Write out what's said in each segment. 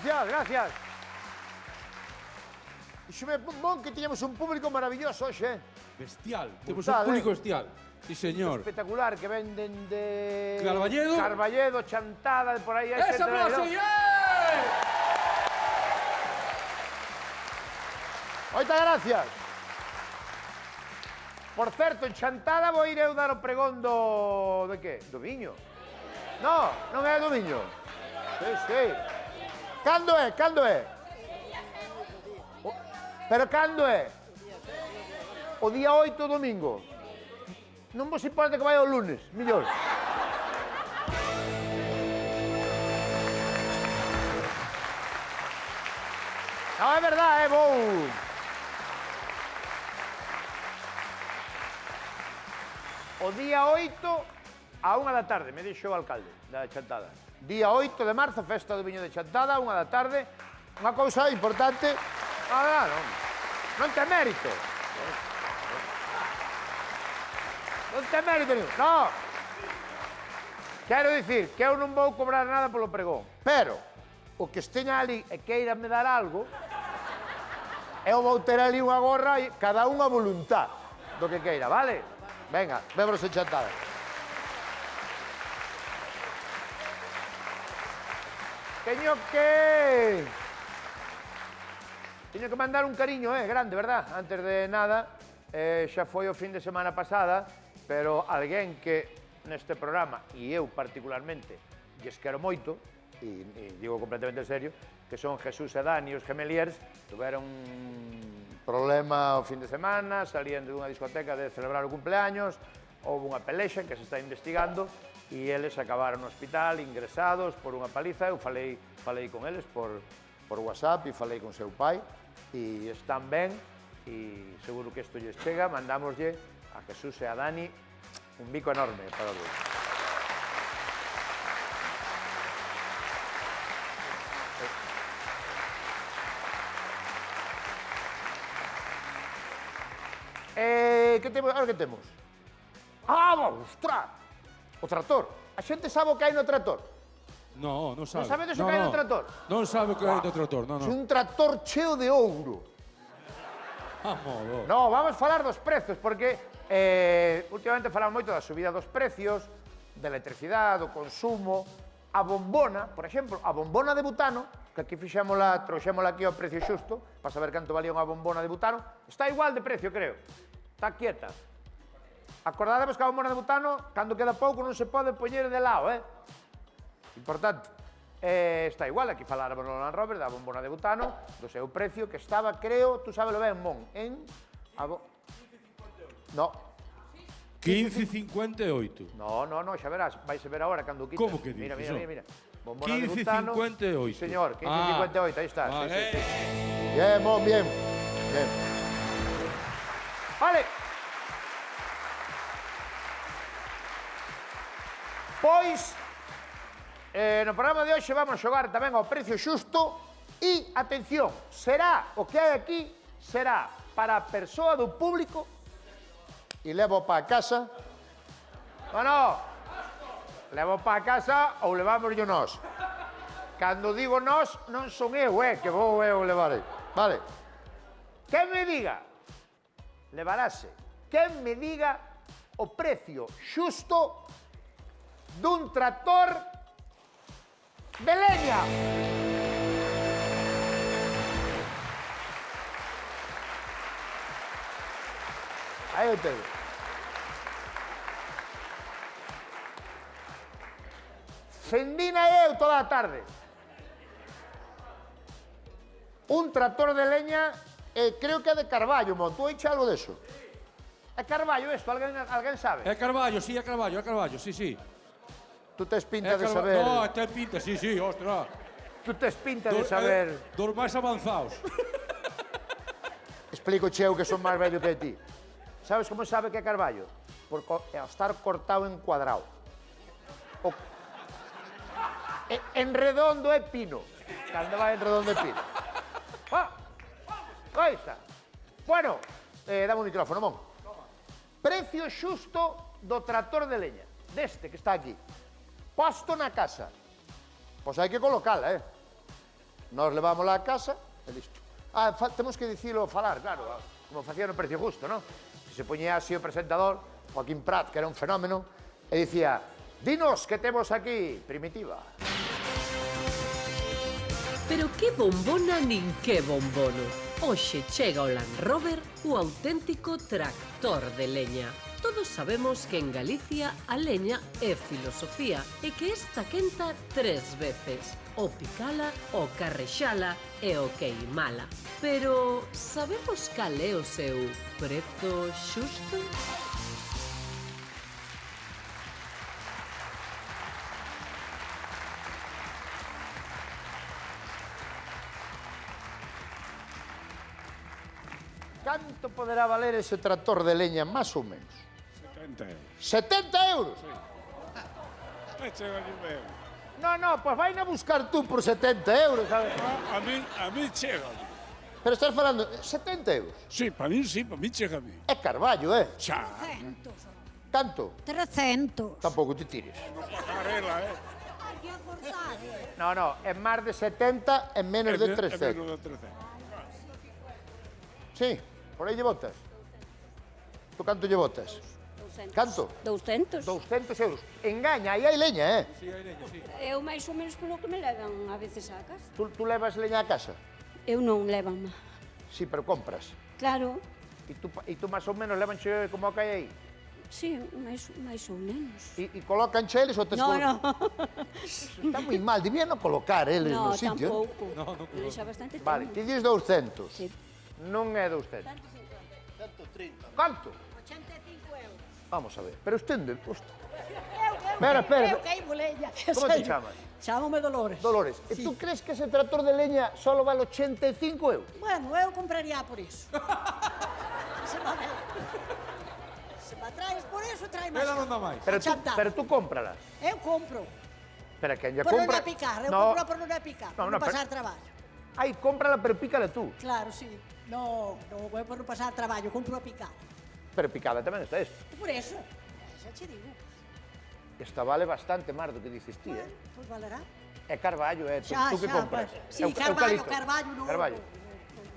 gracias. Ixome bon que tiñamos un público maravilloso hoxe. Bestial. Temos Brutal, un público bestial. Sí, señor. Espectacular, que venden de... Carballedo. Carballedo, Chantada, de por aí. ¡Esa aplauso! Moitas gracias. Por certo, en Chantada vou ir eu dar o pregón do... de que? Do viño? No, non é do viño. Sí. Cando é? Pero cando é? O día 8 domingo. Non vos importa que vai o lunes, millor. Non, é verdade, vou. O día 8 a 1 da tarde, me dixo o alcalde da Chantada. Día 8 de marzo, festa do viño de Chantada, 1 da tarde. Unha cousa importante. Non ten mérito. Non ten mérito nenhum. No. Quero dicir que eu non vou cobrar nada polo pregón. Pero, o que esteña ali e queira me dar algo, eu vou ter ali unha gorra e cada un a voluntad do que queira, vale? Venga, vémonos en Chantada. Teño que mandar un cariño, grande, verdad? Antes de nada, xa foi o fin de semana pasada, pero alguén que neste programa, e eu particularmente, lles quero moito, e digo completamente en serio, que son Jesús e Dani, os Gemeliers, tuveron un problema o fin de semana, salían de unha discoteca de celebrar o cumpleaños, houve unha pelexa que se está investigando, e eles acabaron no hospital, ingresados por unha paliza. Eu falei con eles por WhatsApp e falei con seu pai, e están ben, e seguro que isto lles chega. Mandámoslle a Jesús e a Dani un bico enorme para os dois. Que temos? Ahora que temos? Ostras! O trator. A xente sabe o que hai no trator? No, non sabe. Non sabedes o que hai no trator? Non sabe o que hai no trator, non. É un trator cheo de ouro. Vamos. No, vamos falar dos prezos, porque últimamente falamos moito da subida dos precios, da electricidade, do consumo. A bombona, por exemplo, a bombona de butano, que aquí trouxémola aquí ao precio xusto, para saber canto valía unha bombona de butano, está igual de precio, creo. Está quieta. Acordadevos que a bombona de butano, cando queda pouco, non se pode poñer de lado, Importante. Está igual, aquí faláramos no Land Rover da bombona de butano, do seu precio, que estaba, creo, tú sábelo ben, Mon, en... No. 15,58. No, xa verás, vais a ver agora cando quitas. Como que dices? Mira. Bombona de butano. 15,58. Señor, 15,58, aí está. Vale. Sí. Bien, Mon, bien. Vale. Pois, no programa de hoxe vamos xogar tamén ao precio xusto e, atención, será, o que hai aquí, será para a persoa do público e levo para casa. No, levo para casa ou levámoslo nós. Cando digo nós, non son eu, que vou eu levar aí. Vale. Quen me diga, levarase, quen me diga o precio xusto dun tractor de leña. Aí o tengo. Fendina eu toda a tarde. Un tractor de leña, creo que é de Carballo, Mon. Tú oíche algo deso? É Carballo isto? Alguén sabe? É Carballo, sí, sí. Tú tes pinta de saber... No, ten pinta, sí, ostra. Tú tes pinta de saber... Dos máis avanzados. Explico, cheu, que son máis vello que ti. Sabes como sabe que é Carballo? Porque ao estar cortado en cuadrado. En redondo é pino. Cando vai en redondo é pino. Aí está. Bueno, dame un micrófono, Mon. Precio xusto do tractor de leña. Deste que está aquí. Posto na casa. Pois hai que colocala, Nós levámosla a casa e listo. Temos que dicilo falar, claro, como facía no Precio Justo, non? Se poñía así o presentador, Joaquín Prat, que era un fenómeno, e dicía, dinos que temos aquí, Primitiva. Pero que bombona nin que bombono. Hoxe chega o Land Rover, o auténtico tractor de leña. Todos sabemos que en Galicia a leña é filosofía e que esta quenta 3 veces. O picala, o carrexala e o queimala. Pero sabemos cal é o seu prezo xusto? Canto poderá valer ese tractor de leña, máis ou menos? 70 euros. 70 euros? E chega aquí ben. No, pois vai a buscar tú por 70 euros, sabes? A mí chega. Pero estás falando, 70 euros? Sí, para mí chega a mí. É Carballo, Xa, 300. Canto? 300. Tampouco te tires. pasarela, Hai que acortar. No, é máis de 70 e menos de 300. menos de 300. Sí, por aí lle botas. Tú canto lle botas? 200. Canto? 200. 200 euros. Engaña, aí hai leña, Sí, hai leña, sí. Eu máis ou menos polo que me levan a veces a casa. Tú levas leña a casa? Eu non levan. Sí, pero compras. Claro, E tú máis ou menos levanche como a que hai aí? sí, máis ou menos. E colocan cheles ou tes No, no. Está moi mal, debían non colocar eles No, no sitio. tampouco. Me deixa bastante Vale, tempo. ti dis 200. Sí. Non é 200. 130. Canto? 85 euros. Vamos a ver. Pero usted... Espera. Espera. Eu queimo leña. Como te chamas? Chámame Dolores. Dolores. E Sí. tú crees que ese tractor de leña solo vale 85 euros? Bueno, eu compraría por iso. Se va ben. Se me traes por iso, trae máis. Ela non dá máis. Pero tú cómpralas. Eu compro. Espera, que ella Por non compra... a picar. Eu No. compro por non a picar. No, por no, non pasar traballo. Ai, cómprala, pero pícala tú. Claro, sí. No, eu por non pasar traballo, compro a picar. Pero picada tamén está esta. Por eso. Xa che digo. Esta vale bastante máis do que dices ti, Bueno, pois valerá. É Carballo, Xa, tú que xa, compras? pues, sí, Eucalipto. Carballo non. Carballo.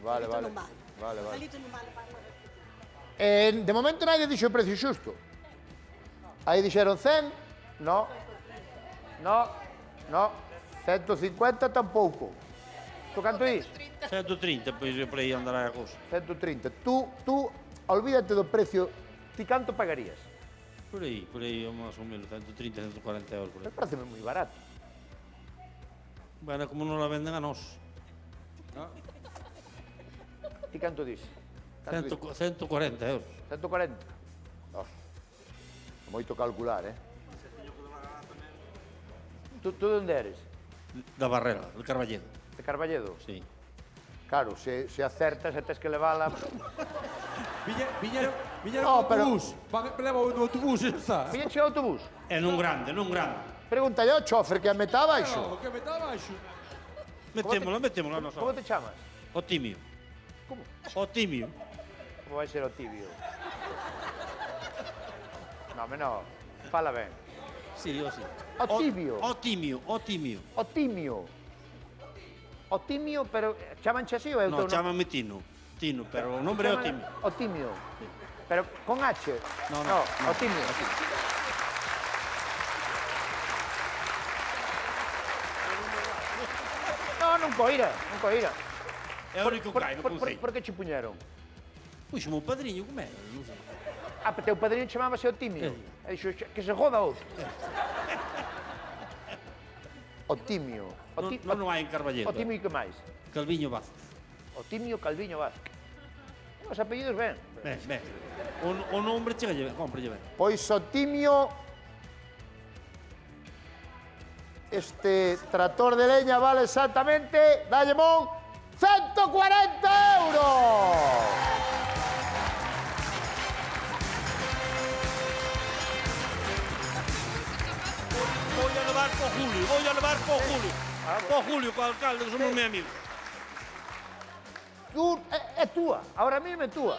Vale, Eucalipto vale. non vale. Vale. Eucalipto non vale para nada. De momento nadie dixo o precio xusto. Aí dixeron 100, no, 150 tampouco. Tú canto dis? 130, pois eu por aí andará a cousa. 130. Tú, olvídate do precio, ti canto pagarías? Por aí, máis ou menos, 130, 140 euros por Me aí. parece moi barato. Bueno, como non la venden a nós. Ti canto dis? 140 euros. 140. Oh, moito calcular, Tú de onde eres? Da Barrela, do Carballedo. De Carballedo? Sí. Claro, se acertas e tes que levala... Viñeron No, no pero- autobús. Leva o autobús e xa está. Viñen che autobús? É nun grande. Pregúntalle ao chofer que a meta abaixo. O que me está abaixo. Metémola nos Como te chamas? O timio. Como? O timio. Como vai ser o tibio? No, fala ben. Sí, o sí. O tibio. O timio. O timio. O timio, pero chamanche así ou é o No, teu chámame Tino. Tino, pero o nombre é o timio. O timio. Pero con H. No, o timio. No, non coira. É o único que hai no concello. Por que che puñeron? Pois o meu padriño, como era? Non sei. Pero teu padriño chamábase o timio. E dixo, que se joda outro. O timio. Non hai en Carballedo. O timio e que máis? Calviño Vázquez. O timio Calviño Vázquez. Os apellidos ben. Ben. O nombre chega ben, compre ben. Pois o timio... Este tractor de leña vale exactamente, dalle mon, 140 euros! Voy a levar po Julio. Po Julio, co alcalde, que somos meus amigos. Tú, é túa, ahora mesmo é túa.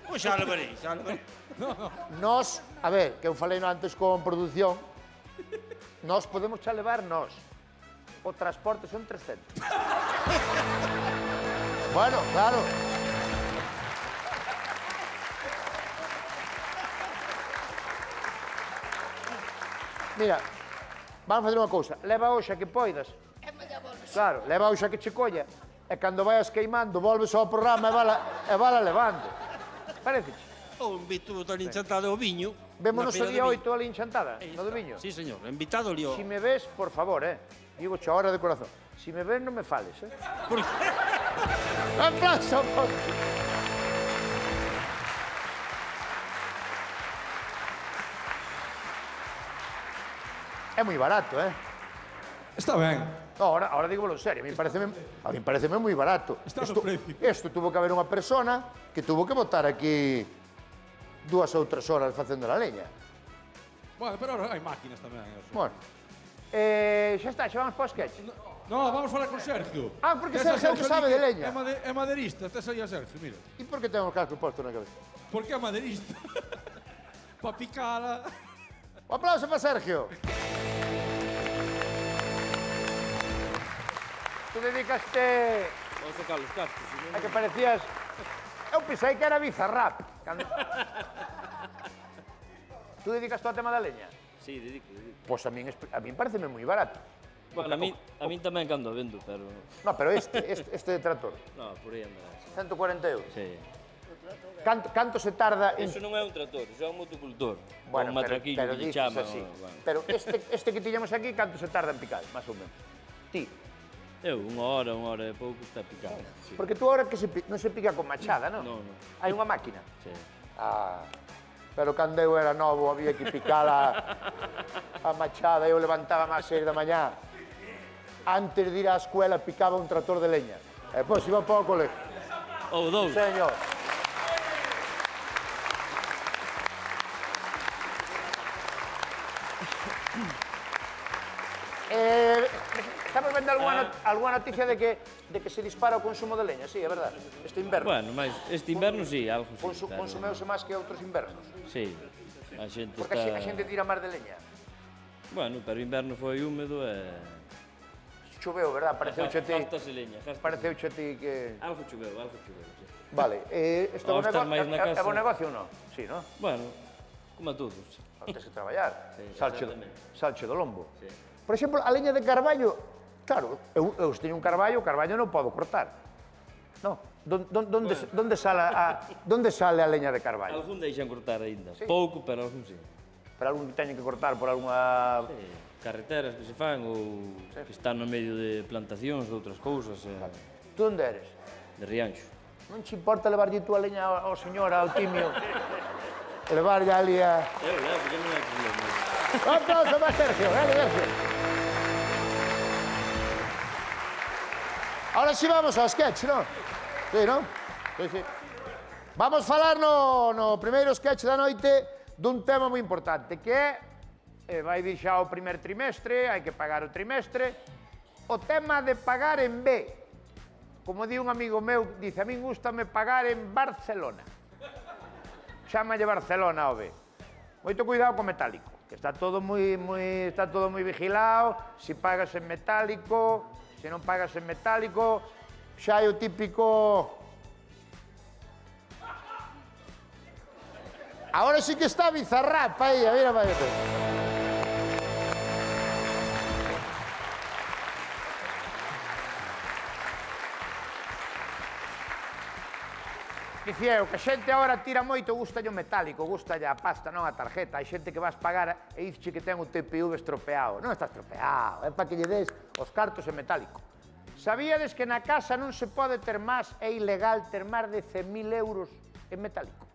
Pois xa levarei. Nós, a ver, que eu falei antes con produción, nós podemos xa levar nós. O transporte son 300. Bueno, claro. Mira, vamos facer unha cousa. Leva hoxa que poidas. Claro, leva hoxa que che colla. E cando vayas queimando, volves ao programa e vala levando. Parece? O invito tan enchantado ao viño. Vémonos o na día feira de 8 ali enchantada, Aí no do está. viño. Sí, señor, invitado lío. Si me ves, por favor, digo che ahora de corazón. Si me ves, non me fales, Por- Aplauso, por... É moi barato, Está ben. No, ahora digo en serio, a mí pareceme moi barato. Está no precio. Isto tuvo que haber unha persona que tuvo que botar aquí 2 ou 3 horas facendo a leña. Bueno, pero ahora hai máquinas tamén. Bueno, xa está, xa vamos para o sketch. No, vamos falar con Sergio. Ah, porque Tes a Sergio que sabe de leña. É maderista, tes aí a Sergio, mira. E por que ten o casco posto na cabeza? Porque é maderista. Pa picala. Un aplauso para Sergio. Tú dedicaste Vamos a sacar os cascos, si a que parecías... Eu pensei que era Bizarrap. Cando... Tú dedicaste ao tema da leña? Sí, dedico. Pois a min pareceme moi barato. Bueno, a min tamén cando vendo, pero... No, pero este tractor, No, por aí andará. 140 euros. Sí. Canto se tarda en... Eso non é un tractor, eso é un motocultor. Bueno, un matraquillo pero que lle dices chaman. así. Bueno. Pero este que tiñamos aquí, canto se tarda en picar, máis ou menos? Ti. Eu, unha hora e pouco está picado. Sí. Porque tú ahora que non se pica con machada, non? Non, non. Hai unha máquina. Sí. Ah, pero cando eu era novo había que picar a machada, eu levantaba máis 6 da mañá. Antes de ir á escuela picaba un tractor de leña. E pois iba para o colegio. Ou dous. Señor. Estamos vendo algunha noticia de que se dispara o consumo de leña, sí, é verdade. Este inverno. Bueno, mas este inverno sí, algo sí. pero- Consumeuse máis que outros invernos. Sí. A xente Porque está... a xente tira máis de leña. Bueno, pero o inverno foi húmedo e... Choveu, verdad? Pareceuche a ti. Gastase leña, gastase. Pareceuche a ti que... Algo choveu, sí. Vale, isto é Ao estar máis na é casa- bon negocio ou non? Sí, non? Bueno, como a todos. Tens que traballar. Sí, Salche exactamente. do lombo. Sí. Por exemplo, a leña de carballo, claro, eu se teño un carballo, o carballo non podo cortar. No, donde sale a leña de carballo? Algún deixan cortar aínda. Sí. Pouco, pero algún sí. Para algún que teñen que cortar por algunha... Sí, carreteras que se fan ou que están no medio de plantacións ou outras cousas, Tú onde eres? de Rianxo. Non che importa levarlle tú a leña ao señor, ao timio? Levarlle ali a... Eu levo, porque non hai problema. Un aplauso para Sergio, Sergio. Ahora sí vamos ao sketch, non? Sí, non? Sí, sí. Vamos falar no primeiro sketch da noite dun tema moi importante, que é, vai vir xa o primer trimestre, hai que pagar o trimestre, o tema de pagar en B. Como di un amigo meu, dice, a min gustame pagar en Barcelona. Chámalle Barcelona ao B. Moito cuidado co metálico, que está todo moi vigilado, se pagas en metálico, se non pagas en metálico, xa hai o típico... Ahora sí que está Bizarrap, aí, mira para allá. Dicía eu que a xente agora tira moito, gustalle o metálico, gustalle a pasta, non a tarjeta. Hai xente que vas pagar e dice que ten o TPV estropeado. Non está estropeado, é para que lle des os cartos en metálico. Sabíades que na casa non se pode ter máis, é ilegal ter máis de 100.000 euros en metálico?